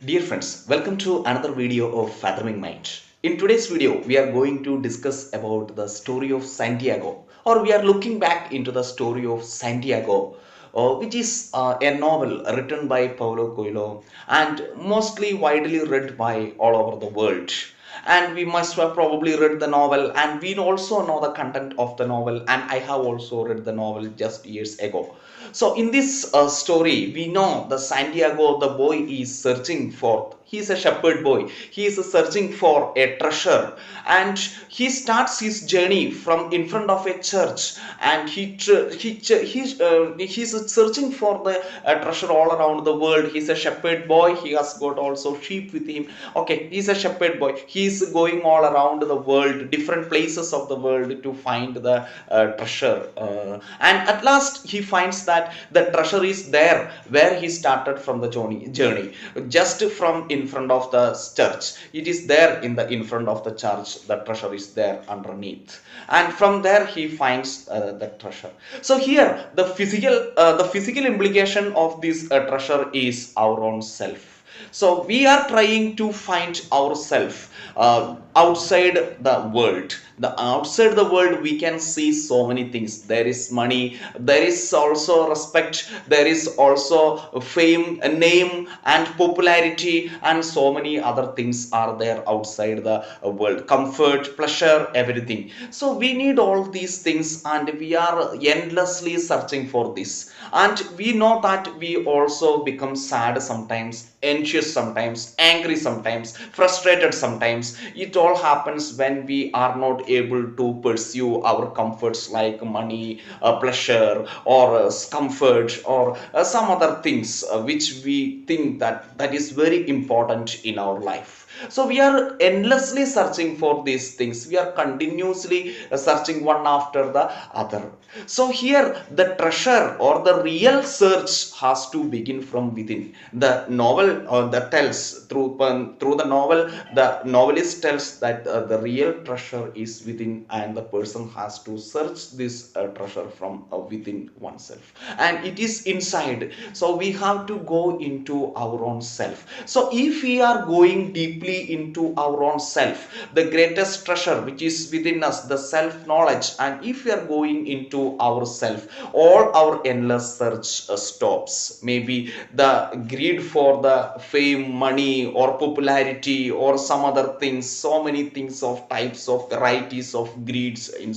Dear friends, welcome to another video of Fathoming Mind. In today's video, we are going to discuss about the story of Santiago, or we are looking back into the story of Santiago, which is a novel written by Paulo Coelho and mostly widely read by all over the world. And we must have probably read the novel, and we also know the content of the novel, and I have also read the novel just years ago. So in this story, we know the Santiago, the boy, is searching for. He is a shepherd boy. He is searching for a treasure, and he starts his journey from in front of a church, and he's searching for the treasure all around the world. He's a shepherd boy. He has got also sheep with him. Okay, he's a shepherd boy. He's going all around the world, different places of the world to find the treasure, and at last he finds that the treasure is there where he started from the journey, just from in front of the church. It is there in front of the church. The treasure is there underneath, and from there he finds the treasure. So here the physical implication of this treasure is our own self. So we are trying to find ourselves outside the world. The outside the world, we can see so many things. There is money, there is also respect, there is also fame, a name and popularity, and so many other things are there outside the world. Comfort, pleasure, everything. So we need all these things, and we are endlessly searching for this. And we know that we also become sad sometimes, anxious sometimes, angry sometimes, frustrated sometimes. It all happens when we are not able to pursue our comforts like money, pleasure, or comfort, or some other things which we think that is very important in our life. So we are endlessly searching for these things. We are continuously searching one after the other. So here the treasure or the real search has to begin from within. The novel that tells through the novel, the novelist tells that the real treasure is within, and the person has to search this treasure from within oneself, and it is inside. So we have to go into our own self. So if we are going deeply into our own self, the greatest treasure which is within us, the self knowledge, and if we are going into ourself, all our endless search stops. Maybe the greed for the fame, money, or popularity, or some other things, so many things of types of varieties of greeds in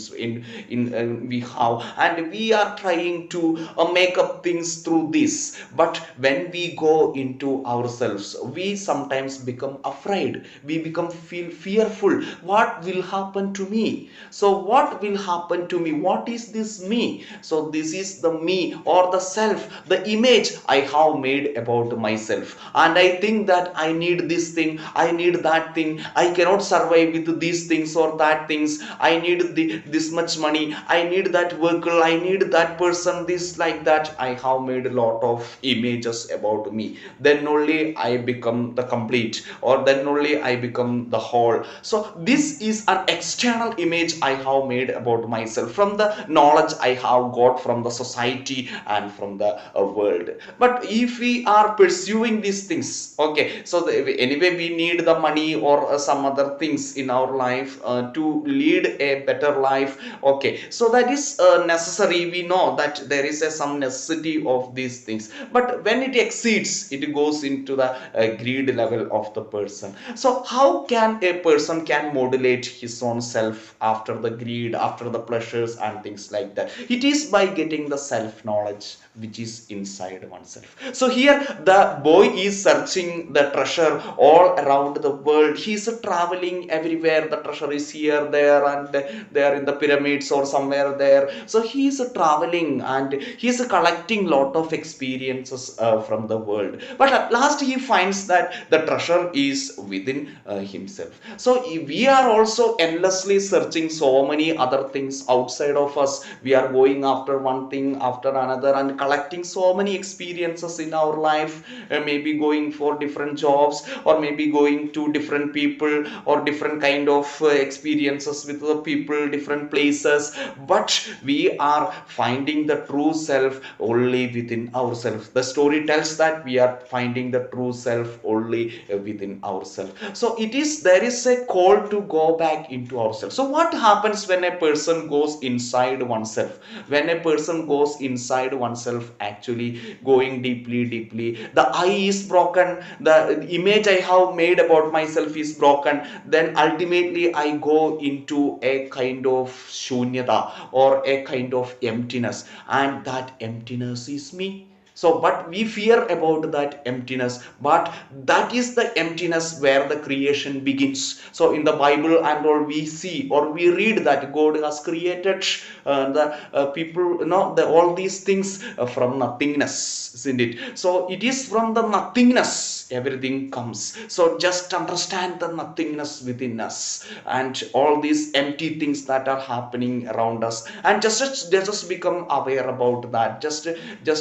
we have, and we are trying to make up things through this. But when we go into ourselves, we sometimes become afraid. We become feel fearful. What will happen to me? So what will happen to me? What is this me? So this is the me or the self, the image I have made about myself, and I think that I need this thing, I need that thing, I cannot survive with these things or that things, I need this much money, I need that vehicle, I need that person, this like that. I have made a lot of images about me. Then only I become the complete, or then only I become the whole. So this is an external image I have made about myself from the knowledge I have got from the society and from the world. But if we are pursuing these things, okay, so anyway we need the money or some other things in our life to lead a better life. Okay, so that is necessary. We know that there is some necessity of these things, but when it exceeds, it goes into the greed level of the person. So how can a person can modulate his own self after the greed, after the pleasures and things like that? It is by getting the self knowledge which is inside oneself. So here the boy is searching the treasure all around the world. He is traveling everywhere. The treasure is here, there, and there in the pyramids or somewhere there. So he is traveling, and he is collecting lot of experiences from the world. But at last he finds that the treasure is within himself. So we are also endlessly searching so many other things outside of us. We are going after one thing after another and collecting so many experiences in our life, maybe maybe going for different jobs, or maybe going to different people, or different kind of experiences with the people, different places, but we are finding the true self only within ourselves. The story tells that we are finding the true self only within ourselves. So it is, there is a call to go back into ourselves. So what happens when a person goes inside oneself? When a person goes inside oneself, actually going deeply, the I is broken, the image I have made about myself is broken, then ultimately I go into a kind of shunyata, or a kind of emptiness, and that emptiness is me. So but we fear about that emptiness, but that is the emptiness where the creation begins. So in the Bible and all, we see or we read that God has created the people, all these things from nothingness, isn't it? So it is from the nothingness everything comes. So just understand the nothingness within us, and all these empty things that are happening around us, and just become aware about that. Just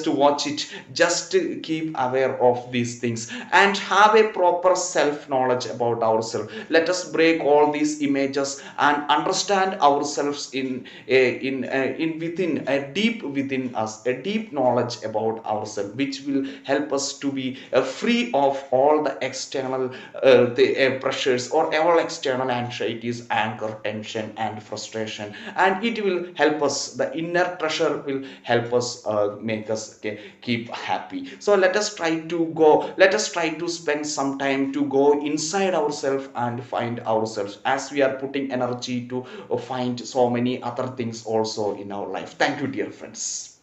watch it, just keep aware of these things, and have a proper self knowledge about ourselves. Let us break all these images and understand ourselves in within a deep within us, a deep knowledge about ourselves, which will help us to be free of all the external pressures, or all external anxieties, anger, tension, and frustration. And it will help us, the inner treasure will help us, make us keep happy. So let us try to spend some time to go inside ourselves and find ourselves, as we are putting energy to find so many other things also in our life. Thank you, dear friends.